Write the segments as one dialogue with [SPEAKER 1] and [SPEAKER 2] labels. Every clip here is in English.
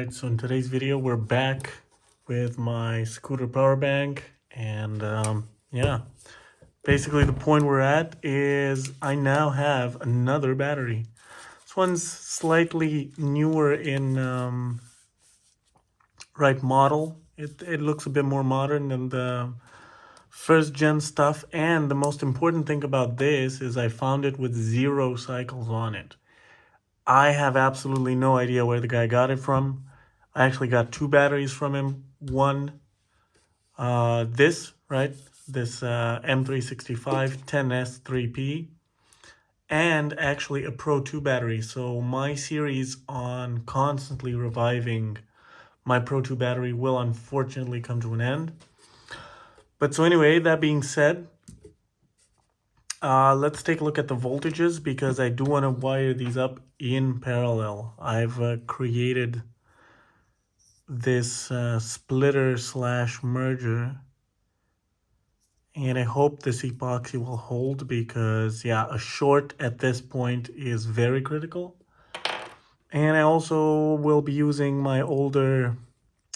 [SPEAKER 1] Alright, so in today's video we're back with my scooter power bank, and yeah, basically the point we're at is I now have another battery. This one's slightly newer in model. It looks a bit more modern than the first gen stuff, and the most important thing about this is I found it with 0 cycles on it. I have absolutely no idea where the guy got it from. I actually got 2 batteries from him. One, this M365 10S3P, and actually a Pro 2 battery. So my series on constantly reviving my Pro 2 battery will unfortunately come to an end. But so anyway, that being said, let's take a look at the voltages, because I do want to wire these up in parallel. I've created this splitter slash merger, and I hope this epoxy will hold, because yeah, a short at this point is very critical. And I also will be using my older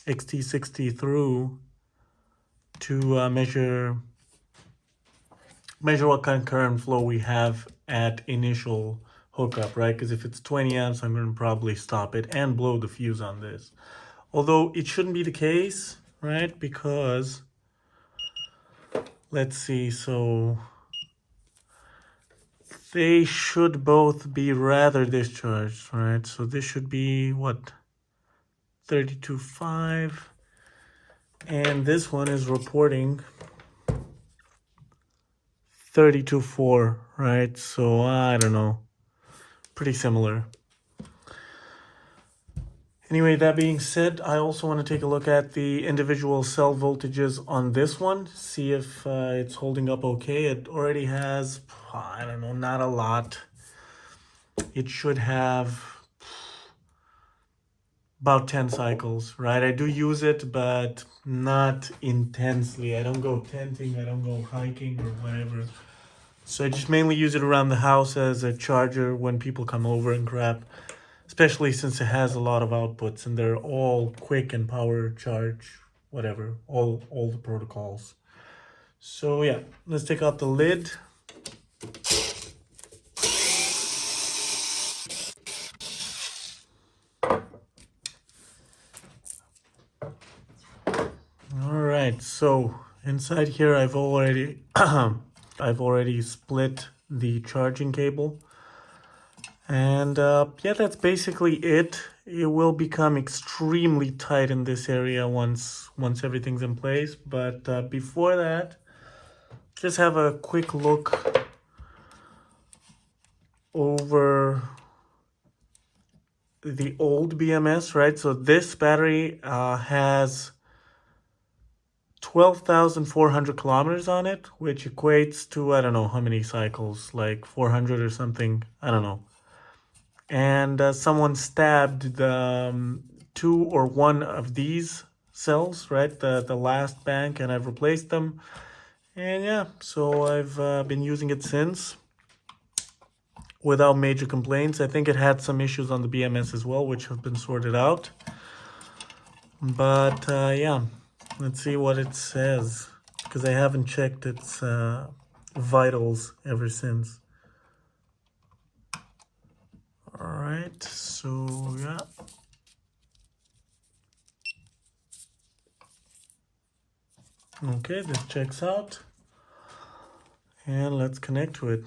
[SPEAKER 1] XT60 through to measure what kind of current flow we have at initial hookup, right? Because if it's 20 amps, I'm going to probably stop it and blow the fuse on this. Although it shouldn't be the case, right? Because, let's see, so they should both be rather discharged, right? So this should be, what, 32.5. And this one is reporting 32.4, right? So I don't know, pretty similar. Anyway, that being said, I also want to take a look at the individual cell voltages on this one, see if it's holding up okay. It already has, I don't know, not a lot. It should have about 10 cycles, right? I do use it, but not intensely. I don't go tenting, I don't go hiking or whatever. So I just mainly use it around the house as a charger when people come over and crap, especially since it has a lot of outputs and they're all quick and power charge, whatever, all the protocols. So yeah, let's take out the lid. All right, so inside here I've already split the charging cable. And yeah, that's basically it. It will become extremely tight in this area once everything's in place. But before that, just have a quick look over the old BMS, right? So this battery has 12,400 kilometers on it, which equates to, I don't know how many cycles, like 400 or something, I don't know. And someone stabbed the 2 or 1 of these cells, right? The last bank, and I've replaced them. And yeah, so I've been using it since without major complaints. I think it had some issues on the BMS as well, which have been sorted out. But yeah, let's see what it says, because I haven't checked its vitals ever since. All right, so yeah. Okay, this checks out. And let's connect to it.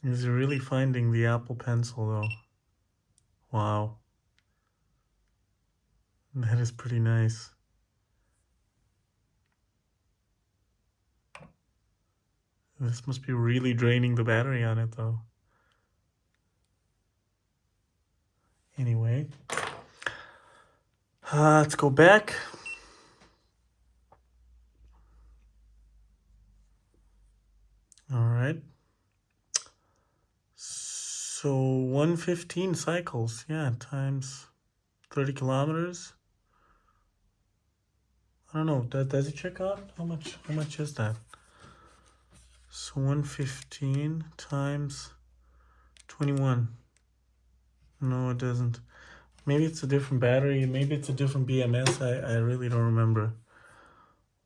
[SPEAKER 1] Is it really finding the Apple Pencil though? Wow. That is pretty nice. This must be really draining the battery on it though. Anyway, let's go back. All right. So 115 cycles, yeah, times 30 kilometers. I don't know, does it check out? How much is that? So 115 times 21. No, it doesn't. Maybe it's a different battery. Maybe it's a different BMS. I really don't remember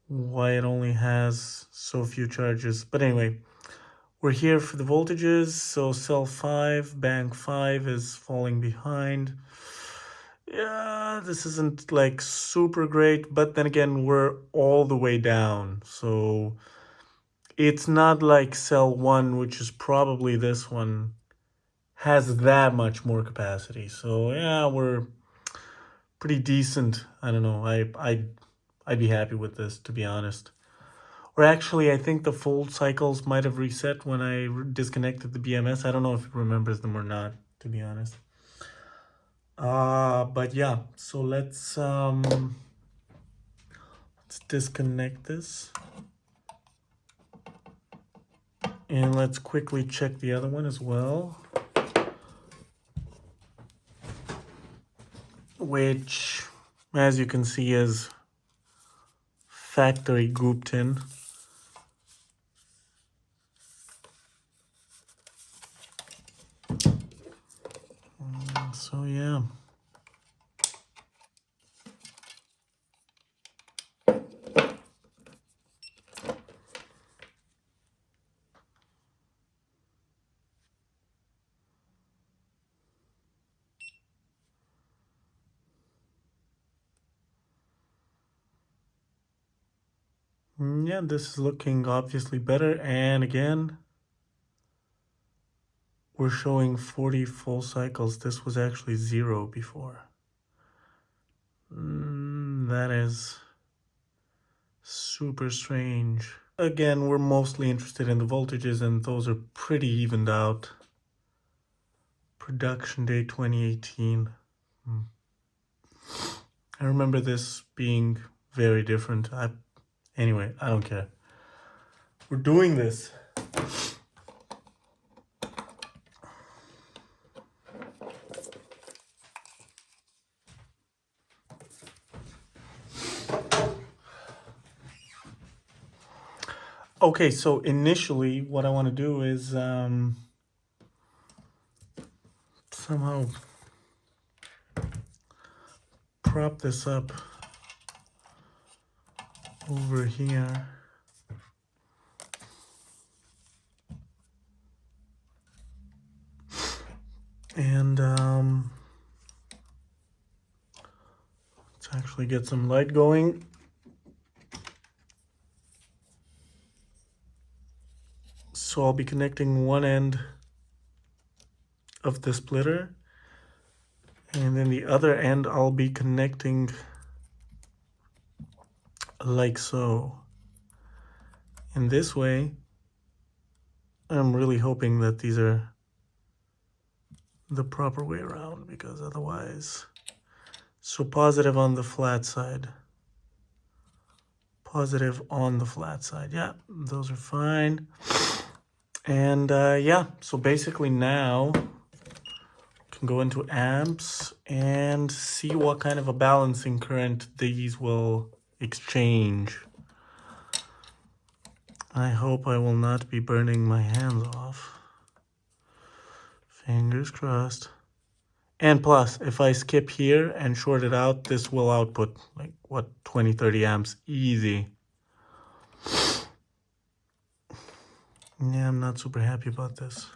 [SPEAKER 1] why it only has so few charges. But anyway, we're here for the voltages. So cell 5, bank 5 is falling behind. Yeah, this isn't like super great, but then again, we're all the way down. So it's not like cell 1, which is probably this one, has that much more capacity. So yeah, we're pretty decent. I don't know. I'd be happy with this, to be honest. Or actually, I think the fold cycles might have reset when I disconnected the BMS. I don't know if it remembers them or not, to be honest. But yeah, so let's disconnect this. And let's quickly check the other one as well. Which, as you can see, is factory grouped in. So yeah. Yeah, this is looking obviously better. And again, we're showing 40 full cycles. This was actually 0 before. That is super strange. Again, we're mostly interested in the voltages, and those are pretty evened out. Production day 2018. I remember this being very different. Anyway, I don't care. We're doing this. Okay, so initially what I want to do is somehow prop this up over here. And let's actually get some light going. So I'll be connecting one end of the splitter, and then the other end I'll be connecting like so. In this way, I'm really hoping that these are the proper way around, because otherwise, so positive on the flat side, positive on the flat side. Yeah, those are fine. And yeah, so basically now can go into amps and see what kind of a balancing current these will exchange. I hope I will not be burning my hands off. Fingers crossed. And plus, if I skip here and short it out, this will output like, what, 20, 30 amps easy. Yeah, I'm not super happy about this.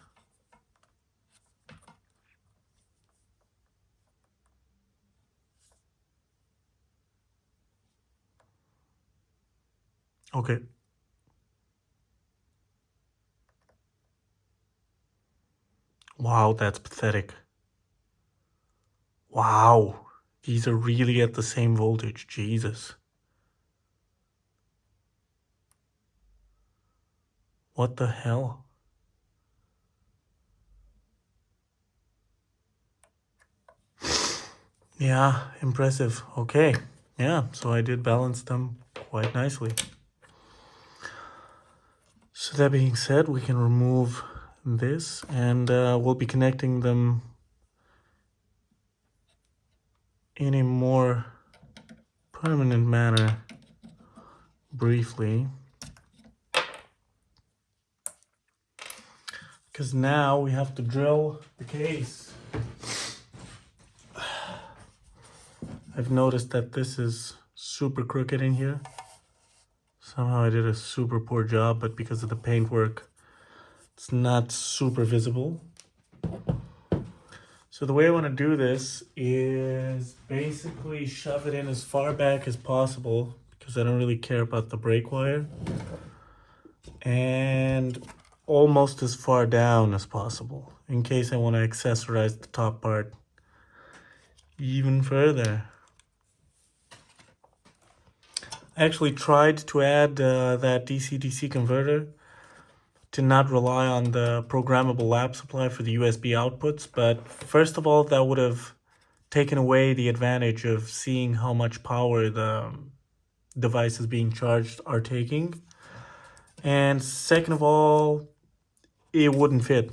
[SPEAKER 1] Okay. Wow, that's pathetic. Wow. These are really at the same voltage. Jesus. What the hell? Yeah, impressive. Okay. Yeah, so I did balance them quite nicely. So that being said, we can remove this, and we'll be connecting them in a more permanent manner briefly. because now we have to drill the case. I've noticed that this is super crooked in here. Somehow I did a super poor job, but because of the paintwork, it's not super visible. So the way I want to do this is basically shove it in as far back as possible, because I don't really care about the brake wire, and almost as far down as possible, in case I want to accessorize the top part even further. I actually tried to add that DC-DC converter to not rely on the programmable lap supply for the USB outputs, but first of all, that would have taken away the advantage of seeing how much power the devices being charged are taking. And second of all, it wouldn't fit,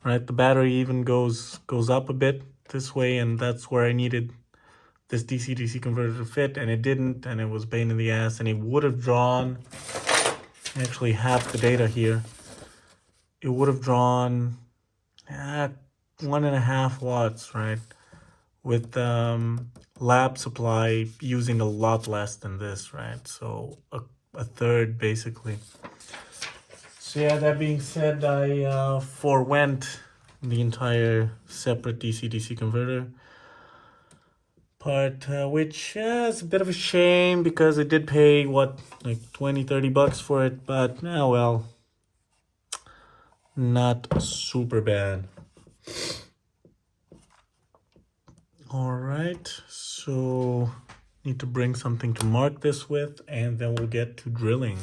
[SPEAKER 1] right? The battery even goes up a bit this way, and that's where I needed this DC-DC converter to fit, and it didn't, and it was a pain in the ass, and it would have drawn actually half the data here. It would have drawn 1.5 watts, right? With lab supply using a lot less than this, right? So a third basically. So yeah, that being said, I forewent the entire separate DC-DC converter part, which is a bit of a shame because I did pay what, like 20-30 bucks for it, but well, not super bad. All right, so need to bring something to mark this with, and then we'll get to drilling.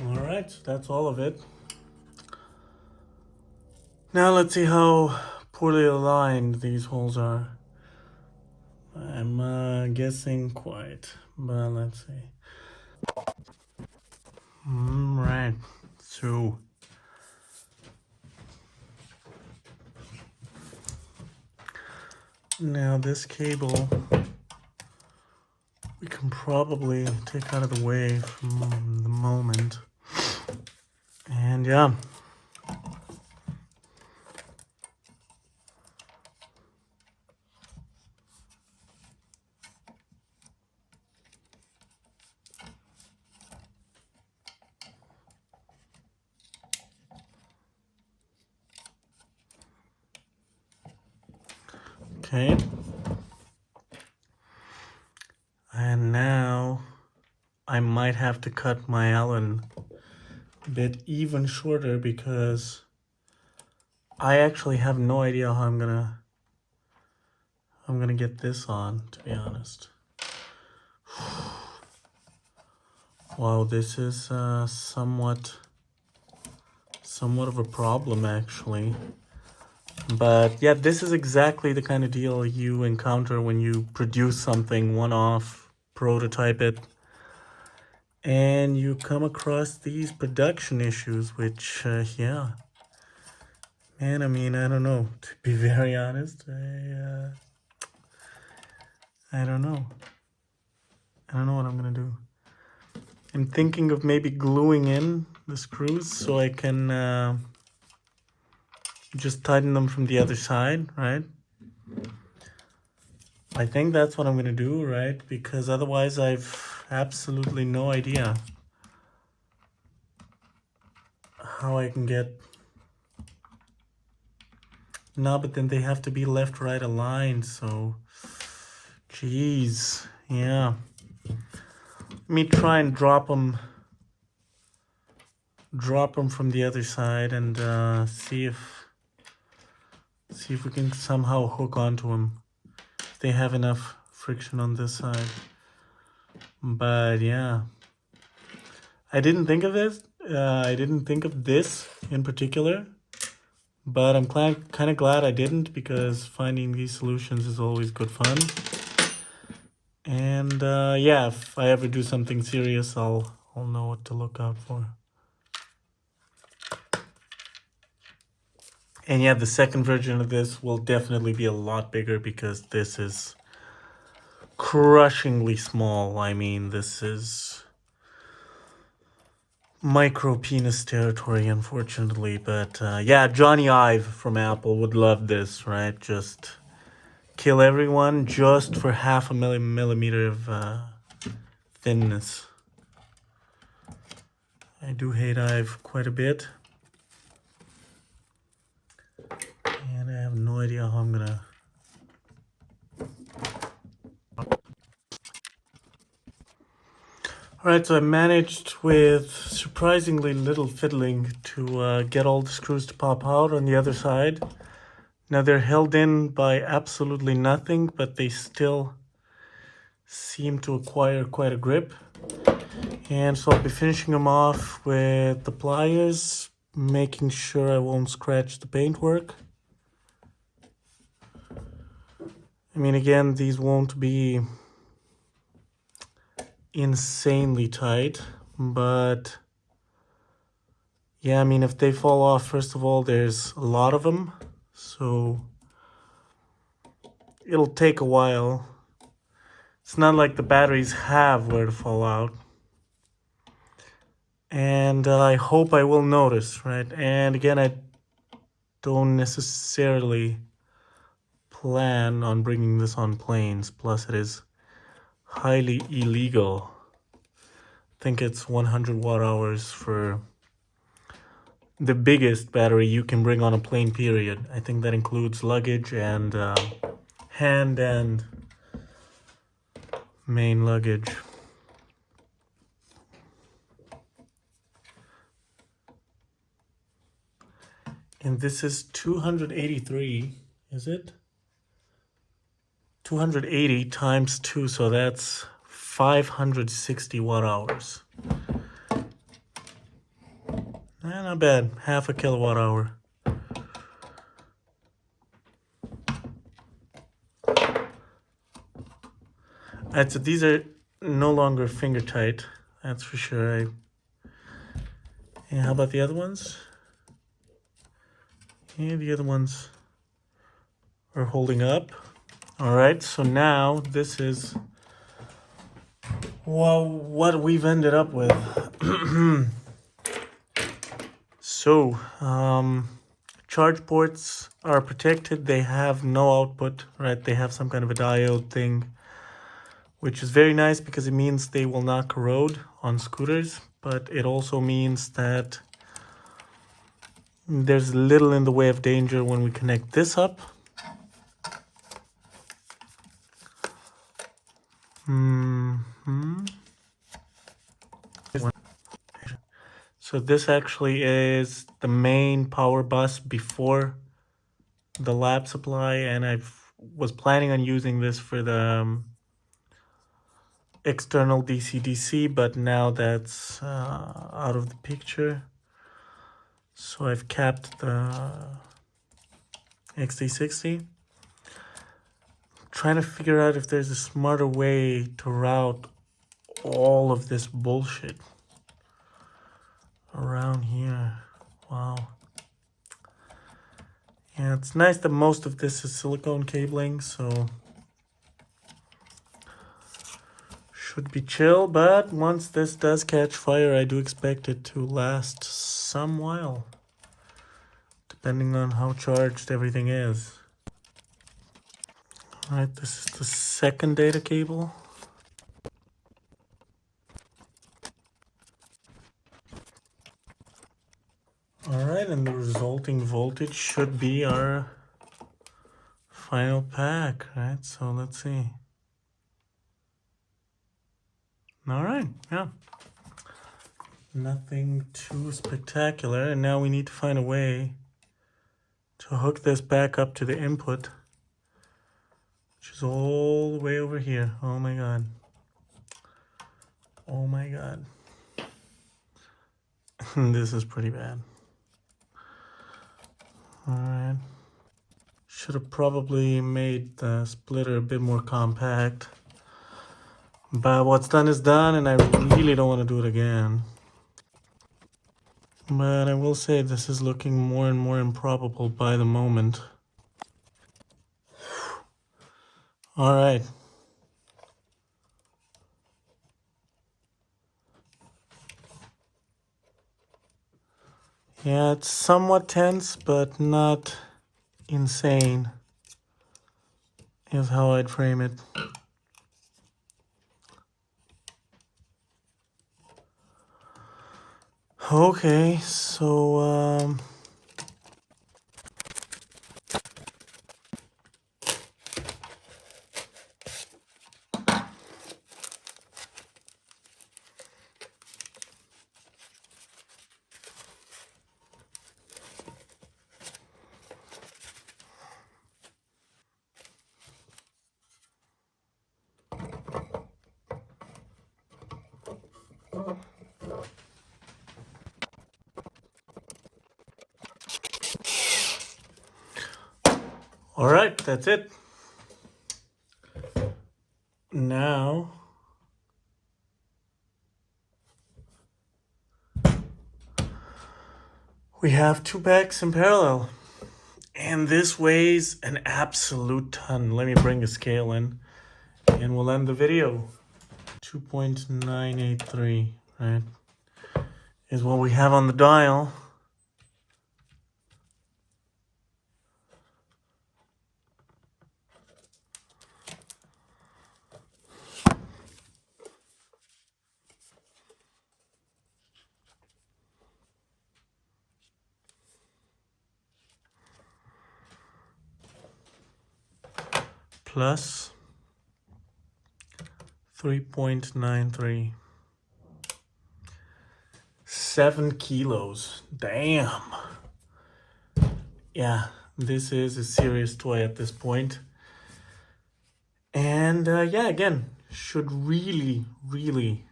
[SPEAKER 1] All right, so that's all of it. Now let's see how poorly aligned these holes are. I'm guessing quite, but let's see. Right, so now this cable we can probably take out of the way from the moment. And yeah. Okay. And now I might have to cut my Allen a bit even shorter because I actually have no idea how I'm gonna get this on, to be honest. Wow, this is somewhat of a problem actually. But yeah, this is exactly the kind of deal you encounter when you produce something one-off, prototype it, and you come across these production issues, which, yeah. Man, I mean, I don't know. To be very honest, I don't know. I don't know what I'm gonna do. I'm thinking of maybe gluing in the screws so I can just tighten them from the other side, right? I think that's what I'm gonna do, right? Because otherwise I've absolutely no idea how I can get... No, but then they have to be left, right aligned, so... Jeez, yeah. Let me try and drop them from the other side and see if we can somehow hook onto them. If they have enough friction on this side. But yeah, I didn't think of this. I didn't think of this in particular, but I'm kind of glad I didn't, because finding these solutions is always good fun. And yeah, if I ever do something serious, I'll know what to look out for. And yeah, the second version of this will definitely be a lot bigger, because this is crushingly small. I mean, this is micro penis territory, unfortunately. But yeah, Johnny Ive from Apple would love this, right? Just kill everyone just for half a millimeter of thinness. I do hate Ive quite a bit. And I have no idea how I'm gonna... Alright, so I managed with surprisingly little fiddling to get all the screws to pop out on the other side. Now they're held in by absolutely nothing, but they still seem to acquire quite a grip. And so I'll be finishing them off with the pliers, making sure I won't scratch the paintwork. I mean, again, these won't be insanely tight, but yeah, I mean, if they fall off, first of all, there's a lot of them, so it'll take a while. It's not like the batteries have where to fall out. And I hope I will notice, right? And again, I don't necessarily plan on bringing this on planes, plus it is highly illegal. I think it's 100 watt hours for the biggest battery you can bring on a plane, period. I think that includes luggage and hand and main luggage. And this is 283, is it? 280 times 2, so that's 560 watt hours. Not bad, half a kilowatt hour. Alright, so these are no longer finger tight, that's for sure. And how about the other ones? Yeah, the other ones are holding up. Alright, so now this is, well, what we've ended up with. So, charge ports are protected. They have no output, right? They have some kind of a diode thing, which is very nice because it means they will not corrode on scooters, but it also means that there's little in the way of danger when we connect this up. So this actually is the main power bus before the lab supply, and I was planning on using this for the external DC-DC, but now that's out of the picture. So I've capped the XT60. Trying to figure out if there's a smarter way to route all of this bullshit around here. Wow. Yeah, it's nice that most of this is silicone cabling, so should be chill, but once this does catch fire, I do expect it to last some while, to depending on how charged everything is. All right, this is the second data cable. All right, and the resulting voltage should be our final pack, right? So let's see. All right, yeah. Nothing too spectacular. And now we need to find a way to hook this back up to the input, which is all the way over here. Oh my God. Oh my God. This is pretty bad. All right. Should have probably made the splitter a bit more compact. But what's done is done, and I really don't want to do it again. But I will say this is looking more and more improbable by the moment. All right. Yeah, it's somewhat tense, but not insane, is how I'd frame it. Okay, so all right, that's it. Now we have two packs in parallel, and this weighs an absolute ton. Let me bring the scale in, and we'll end the video. 2.983, right, is what we have on the dial. Plus 3.93. 7 kilos. Damn. Yeah, this is a serious toy at this point. And yeah, again, should really, really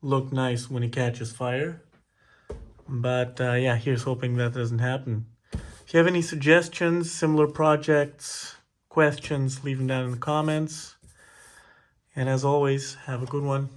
[SPEAKER 1] look nice when it catches fire. But yeah, here's hoping that doesn't happen. If you have any suggestions, similar projects, questions, leave them down in the comments. And as always, have a good one.